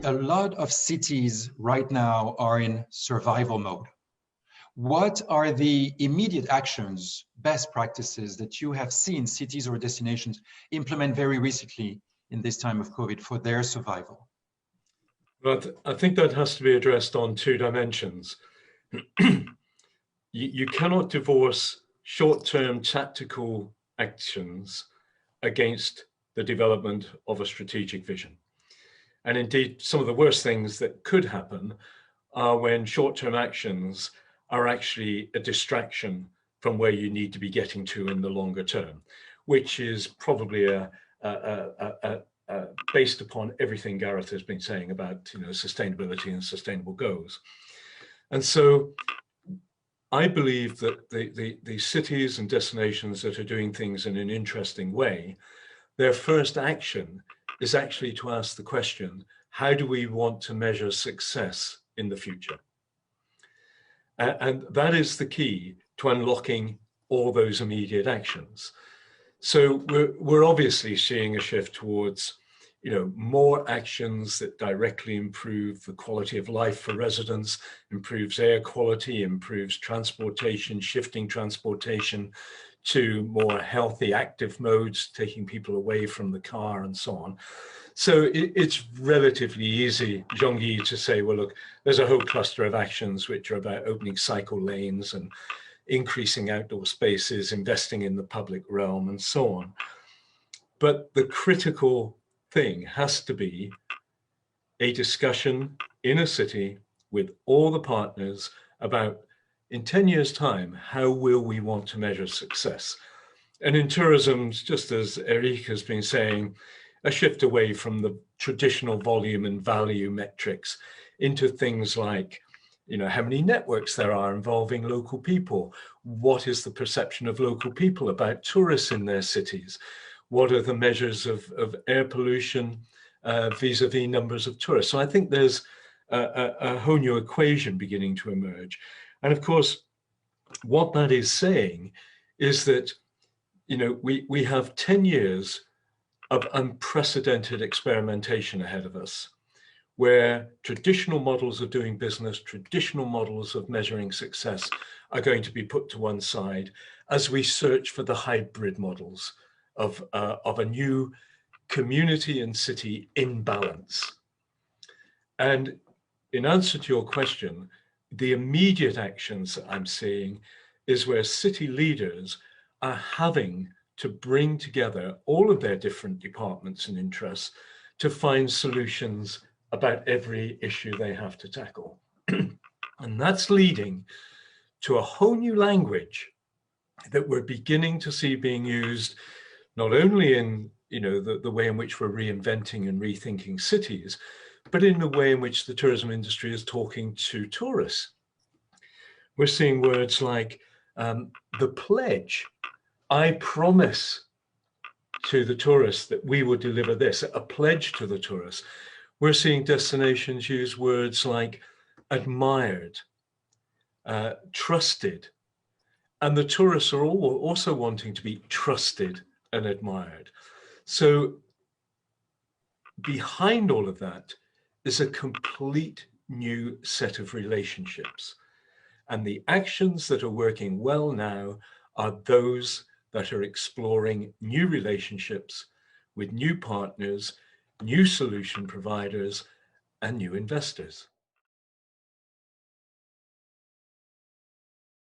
a lot of cities right now are in survival mode. What are the immediate actions, best practices that you have seen cities or destinations implement very recently in this time of COVID for their survival? But I think that has to be addressed on two dimensions. You cannot divorce short-term tactical actions against the development of a strategic vision. And indeed, some of the worst things that could happen are when short-term actions are actually a distraction from where you need to be getting to in the longer term, which is probably based upon everything Gareth has been saying about sustainability and sustainable goals. And so I believe that the cities and destinations that are doing things in an interesting way, their first action is actually to ask the question, how do we want to measure success in the future? And that is the key to unlocking all those immediate actions. So we're obviously seeing a shift towards more actions that directly improve the quality of life for residents, improves air quality, improves transportation, shifting transportation to more healthy, active modes, taking people away from the car and so on. So it's relatively easy, Jean-Guy, to say, well, look, there's a whole cluster of actions which are about opening cycle lanes and increasing outdoor spaces, investing in the public realm and so on. But the critical thing has to be a discussion in a city with all the partners about, in 10 years' time, how will we want to measure success? And in tourism, just as Eric has been saying, a shift away from the traditional volume and value metrics into things like, how many networks there are involving local people? What is the perception of local people about tourists in their cities? What are the measures of air pollution vis-a-vis numbers of tourists? So I think there's a whole new equation beginning to emerge. And of course, what that is saying is that, we have 10 years of unprecedented experimentation ahead of us, where traditional models of doing business, traditional models of measuring success are going to be put to one side as we search for the hybrid models of a new community and city in balance. And in answer to your question, the immediate actions that I'm seeing is where city leaders are having to bring together all of their different departments and interests to find solutions about every issue they have to tackle. And that's leading to a whole new language that we're beginning to see being used not only in the way in which we're reinventing and rethinking cities, but in the way in which the tourism industry is talking to tourists. We're seeing words like the pledge. I promise to the tourists that we will deliver this, a pledge to the tourists. We're seeing destinations use words like admired, trusted, and the tourists are all also wanting to be trusted and admired. So behind all of that is a complete new set of relationships. And the actions that are working well now are those that are exploring new relationships with new partners, new solution providers, and new investors.